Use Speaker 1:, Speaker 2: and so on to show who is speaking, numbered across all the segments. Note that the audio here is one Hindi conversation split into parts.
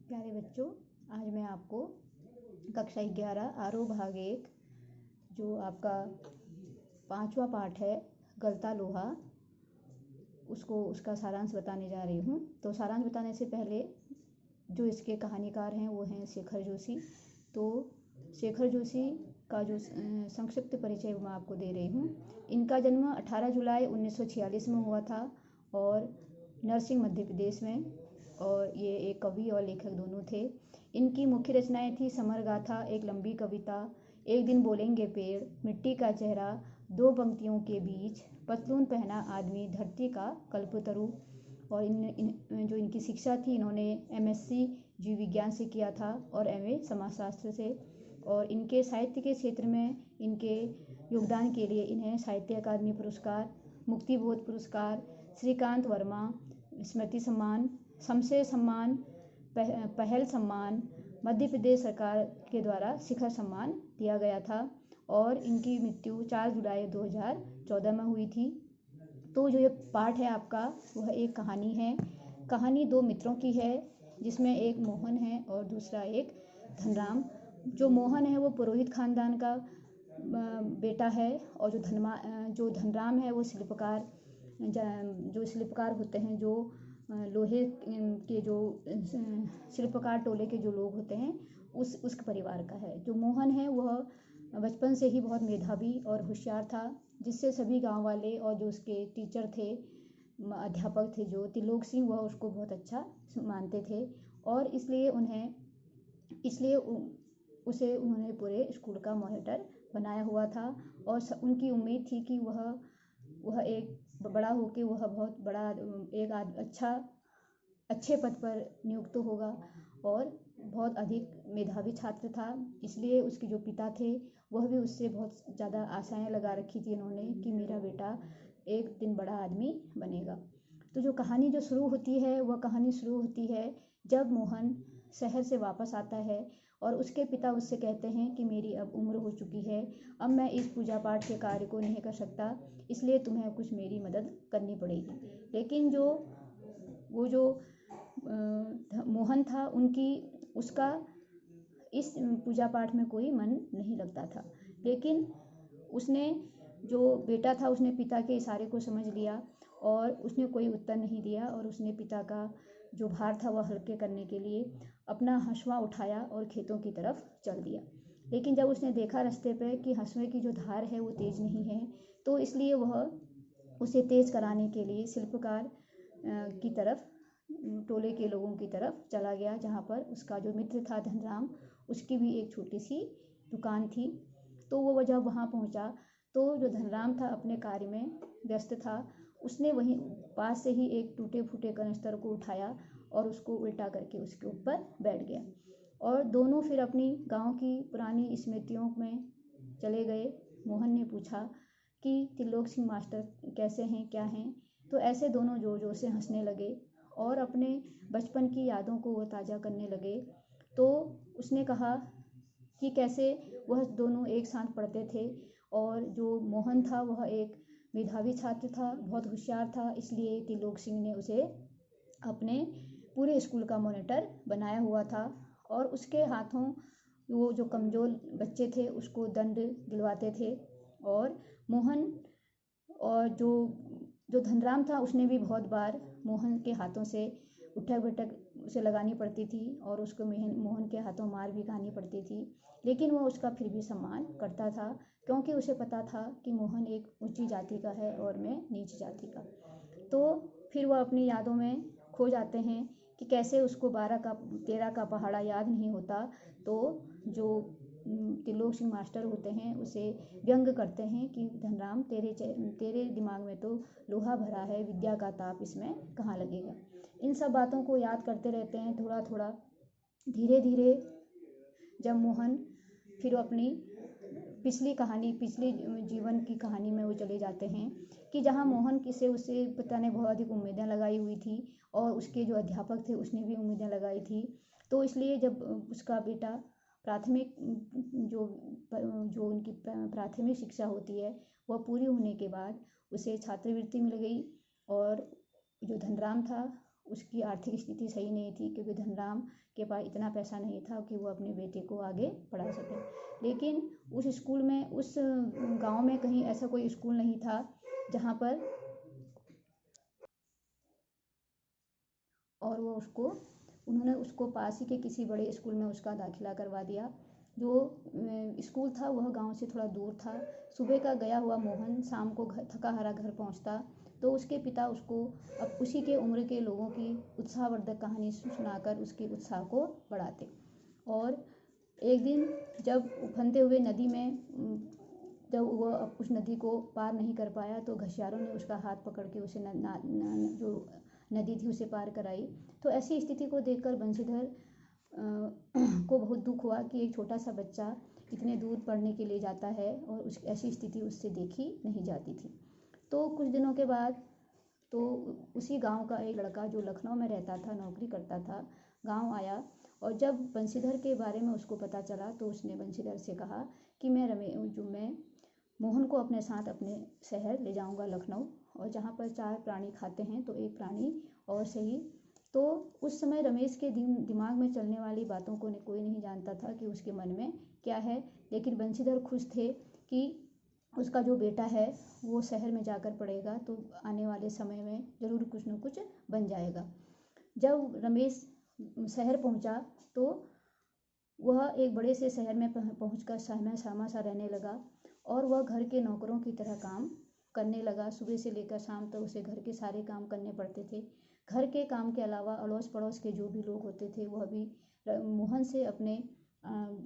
Speaker 1: प्यारे बच्चों, आज मैं आपको कक्षा 11 आरोह भाग 1 जो आपका 5वां पाठ है गलता लोहा, उसका सारांश बताने जा रही हूँ। तो सारांश बताने से पहले जो इसके कहानीकार हैं वो हैं शेखर जोशी। तो शेखर जोशी का जो संक्षिप्त परिचय मैं आपको दे रही हूँ। इनका जन्म 18 जुलाई 1946 में हुआ था और नरसिंह मध्य प्रदेश में, और ये एक कवि और लेखक दोनों थे। इनकी मुख्य रचनाएं थी समर गाथा, एक लंबी कविता, एक दिन बोलेंगे पेड़, मिट्टी का चेहरा, दो पंक्तियों के बीच, पतलून पहना आदमी, धरती का कल्पतरु। और जो इनकी शिक्षा थी, इन्होंने MSc जीव विज्ञान से किया था और MA समाजशास्त्र से। और इनके साहित्य के क्षेत्र में इनके योगदान के लिए इन्हें साहित्य अकादमी पुरस्कार, मुक्तिबोध पुरस्कार, श्रीकांत वर्मा स्मृति सम्मान, शमशेर सम्मान, पहल सम्मान, मध्य प्रदेश सरकार के द्वारा शिखर सम्मान दिया गया था। और इनकी मृत्यु 4 जुलाई 2014 में हुई थी। तो जो ये पाठ है आपका, वह एक कहानी है। कहानी दो मित्रों की है, जिसमें एक मोहन है और दूसरा एक धनराम। जो मोहन है वो पुरोहित खानदान का बेटा है, और जो धनराम है वो शिल्पकार होते हैं, जो लोहे के जो शिल्पकार टोले के जो लोग होते हैं उसके परिवार का है। जो मोहन है वह बचपन से ही बहुत मेधावी और होशियार था, जिससे सभी गांव वाले और जो उसके टीचर थे, अध्यापक थे जो त्रिलोक सिंह, वह उसको बहुत अच्छा मानते थे। और इसलिए उसे उन्होंने पूरे स्कूल का मॉनिटर बनाया हुआ था। और उनकी उम्मीद थी कि वह एक बड़ा होकर वह बहुत बड़ा एक अच्छे पद पर नियुक्त होगा, और बहुत अधिक मेधावी छात्र था। इसलिए उसके जो पिता थे वह भी उससे बहुत ज़्यादा आशाएं लगा रखी थी उन्होंने कि मेरा बेटा एक दिन बड़ा आदमी बनेगा। तो जो कहानी जो शुरू होती है, वह कहानी शुरू होती है जब मोहन शहर से वापस आता है और उसके पिता उससे कहते हैं कि मेरी अब उम्र हो चुकी है, अब मैं इस पूजा पाठ के कार्य को नहीं कर सकता, इसलिए तुम्हें कुछ मेरी मदद करनी पड़ेगी। लेकिन जो मोहन था, उसका इस पूजा पाठ में कोई मन नहीं लगता था। लेकिन उसने जो बेटा था, उसने पिता के इशारे को समझ लिया और उसने कोई उत्तर नहीं दिया, और उसने पिता का जो भार था वह हल्के करने के लिए अपना हंसुआ उठाया और खेतों की तरफ चल दिया। लेकिन जब उसने देखा रास्ते पे कि हंसुए की जो धार है वो तेज नहीं है, तो इसलिए वह उसे तेज कराने के लिए शिल्पकार की तरफ, टोले के लोगों की तरफ चला गया, जहाँ पर उसका जो मित्र था धनराम, उसकी भी एक छोटी सी दुकान थी। तो वो जब वहाँ पहुँचा तो जो धनराम था अपने कार्य में व्यस्त था। उसने वहीं पास से ही एक टूटे फूटे कनस्तर को उठाया और उसको उल्टा करके उसके ऊपर बैठ गया, और दोनों फिर अपनी गांव की पुरानी स्मृतियों में चले गए। मोहन ने पूछा कि त्रिलोक सिंह मास्टर कैसे हैं, क्या हैं। तो ऐसे दोनों जोर जोर से हंसने लगे और अपने बचपन की यादों को वो ताज़ा करने लगे। तो उसने कहा कि कैसे वह दोनों एक साथ पढ़ते थे, और जो मोहन था वह एक मेधावी छात्र था, बहुत होशियार था, इसलिए त्रिलोक सिंह ने उसे अपने पूरे स्कूल का मॉनिटर बनाया हुआ था। और उसके हाथों वो जो कमज़ोर बच्चे थे उसको दंड दिलवाते थे। और मोहन और जो धनराम था, उसने भी बहुत बार मोहन के हाथों से उठक बैठक उसे लगानी पड़ती थी और उसको मोहन के हाथों मार भी खानी पड़ती थी। लेकिन वह उसका फिर भी सम्मान करता था, क्योंकि उसे पता था कि मोहन एक ऊंची जाति का है और मैं नीच जाति का। तो फिर वह अपनी यादों में खो जाते हैं कि कैसे उसको 13 का पहाड़ा याद नहीं होता। तो जो त्रिलोक सिंह मास्टर होते हैं उसे व्यंग करते हैं कि धनराम, तेरे दिमाग में तो लोहा भरा है, विद्या का ताप इसमें कहाँ लगेगा। इन सब बातों को याद करते रहते हैं थोड़ा थोड़ा। धीरे धीरे जब मोहन फिर अपनी पिछली जीवन की कहानी में वो चले जाते हैं कि जहाँ मोहन उसे पिता ने बहुत अधिक उम्मीदें लगाई हुई थी, और उसके जो अध्यापक थे उसने भी उम्मीदें लगाई थी। तो इसलिए जब उसका बेटा प्राथमिक जो उनकी प्राथमिक शिक्षा होती है वह पूरी होने के बाद उसे छात्रवृत्ति मिल गई, और जो धनराम था उसकी आर्थिक स्थिति सही नहीं थी, क्योंकि धनराम के पास इतना पैसा नहीं था कि वो अपने बेटे को आगे पढ़ा सके। लेकिन उस स्कूल में, उस गांव में कहीं ऐसा कोई स्कूल नहीं था जहां पर, और वो उन्होंने उसको पास ही के किसी बड़े स्कूल में उसका दाखिला करवा दिया। जो स्कूल था वह गांव से थोड़ा दूर था। सुबह का गया हुआ मोहन शाम को थका हारा घर पहुंचता तो उसके पिता उसको अब उसी के उम्र के लोगों की उत्साहवर्धक कहानी सुनाकर उसके उत्साह को बढ़ाते। और एक दिन जब उफनते हुए नदी में जब वह उस नदी को पार नहीं कर पाया तो घसियारों ने उसका हाथ पकड़ के उसे जो नदी थी उसे पार कराई। तो ऐसी स्थिति को देखकर बंशीधर को बहुत दुख हुआ कि एक छोटा सा बच्चा इतने दूर पढ़ने के लिए जाता है और उस ऐसी स्थिति उससे देखी नहीं जाती थी। तो कुछ दिनों के बाद तो उसी गांव का एक लड़का जो लखनऊ में रहता था, नौकरी करता था, गांव आया। और जब बंशीधर के बारे में उसको पता चला तो उसने बंशीधर से कहा कि मैं मोहन को अपने साथ अपने शहर ले जाऊंगा लखनऊ, और जहाँ पर 4 प्राणी खाते हैं तो एक प्राणी और सही। तो उस समय रमेश के दिमाग में चलने वाली बातों को कोई नहीं जानता था कि उसके मन में क्या है। लेकिन बंशीधर खुश थे कि उसका जो बेटा है वो शहर में जाकर पढ़ेगा तो आने वाले समय में ज़रूर कुछ न कुछ बन जाएगा। जब रमेश शहर पहुंचा तो वह एक बड़े से शहर में पहुंचकर सहमा सहमा सा रहने लगा और वह घर के नौकरों की तरह काम करने लगा। सुबह से लेकर शाम तक उसे घर के सारे काम करने पड़ते थे। घर के काम के अलावा अड़ोस पड़ोस के जो भी लोग होते थे वह भी मोहन से अपने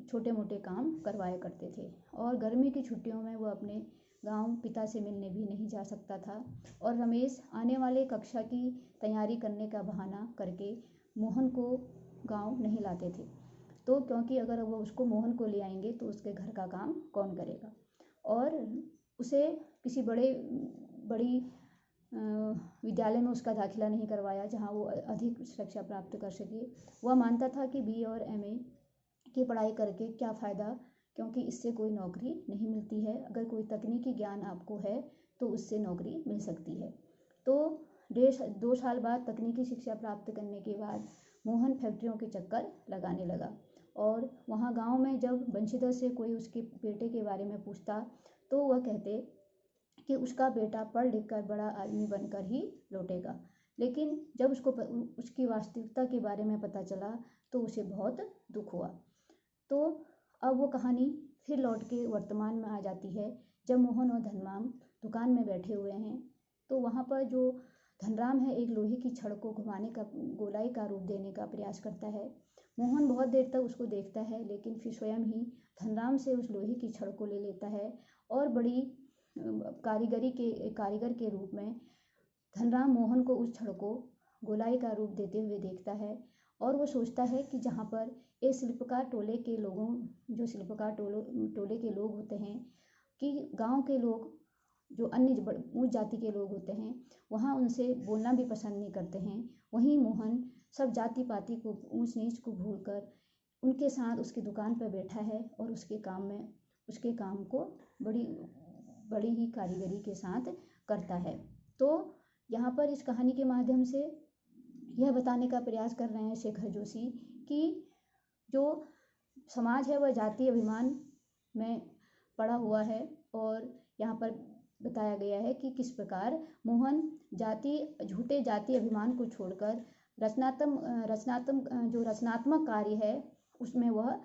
Speaker 1: छोटे मोटे काम करवाया करते थे। और गर्मी की छुट्टियों में वह अपने गांव पिता से मिलने भी नहीं जा सकता था। और रमेश आने वाले कक्षा की तैयारी करने का बहाना करके मोहन को गांव नहीं लाते थे। तो क्योंकि अगर वो उसको मोहन को ले आएंगे तो उसके घर का काम कौन करेगा, और उसे किसी बड़ी विद्यालय में उसका दाखिला नहीं करवाया जहां वो अधिक शिक्षा प्राप्त कर सके। वह मानता था कि BA और MA की पढ़ाई करके क्या फ़ायदा, क्योंकि इससे कोई नौकरी नहीं मिलती है। अगर कोई तकनीकी ज्ञान आपको है तो उससे नौकरी मिल सकती है। तो 2 साल बाद तकनीकी शिक्षा प्राप्त करने के बाद मोहन फैक्ट्रियों के चक्कर लगाने लगा। और वहाँ गांव में जब बंशीधर से कोई उसके बेटे के बारे में पूछता तो वह कहते कि उसका बेटा पढ़ लिख कर बड़ा आदमी बनकर ही लौटेगा। लेकिन जब उसको उसकी वास्तविकता के बारे में पता चला तो उसे बहुत दुख हुआ। तो अब वो कहानी फिर लौट के वर्तमान में आ जाती है जब मोहन और धनराम दुकान में बैठे हुए हैं। तो वहाँ पर जो धनराम है एक लोहे की छड़ को घुमाने का, गोलाई का रूप देने का प्रयास करता है। मोहन बहुत देर तक उसको देखता है लेकिन फिर स्वयं ही धनराम से उस लोहे की छड़ को ले लेता है और बड़ी कारीगर के रूप में धनराम मोहन को उस छड़ को गोलाई का रूप देते हुए देखता है। और वो सोचता है कि जहाँ पर एक शिल्पकार टोले के लोगों, जो शिल्पकार टोले के लोग होते हैं, कि गांव के लोग जो अन्य ऊंच जाति के लोग होते हैं वहाँ उनसे बोलना भी पसंद नहीं करते हैं, वहीं मोहन सब जाति पाति को, ऊंच नीच को भूलकर उनके साथ उसकी दुकान पर बैठा है और उसके काम को बड़ी ही कारीगरी के साथ करता है। तो यहाँ पर इस कहानी के माध्यम से यह बताने का प्रयास कर रहे हैं शेखर जोशी कि जो समाज है वह जातीय अभिमान में पड़ा हुआ है। और यहाँ पर बताया गया है कि किस प्रकार मोहन झूठे जातीय अभिमान को छोड़कर रचनात्मक कार्य है उसमें वह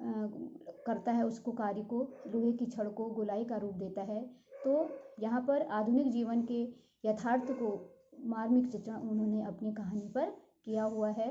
Speaker 1: करता है, उसको कार्य को, लोहे की छड़ को गोलाई का रूप देता है। तो यहाँ पर आधुनिक जीवन के यथार्थ को मार्मिक चित्रण उन्होंने अपनी कहानी पर किया हुआ है।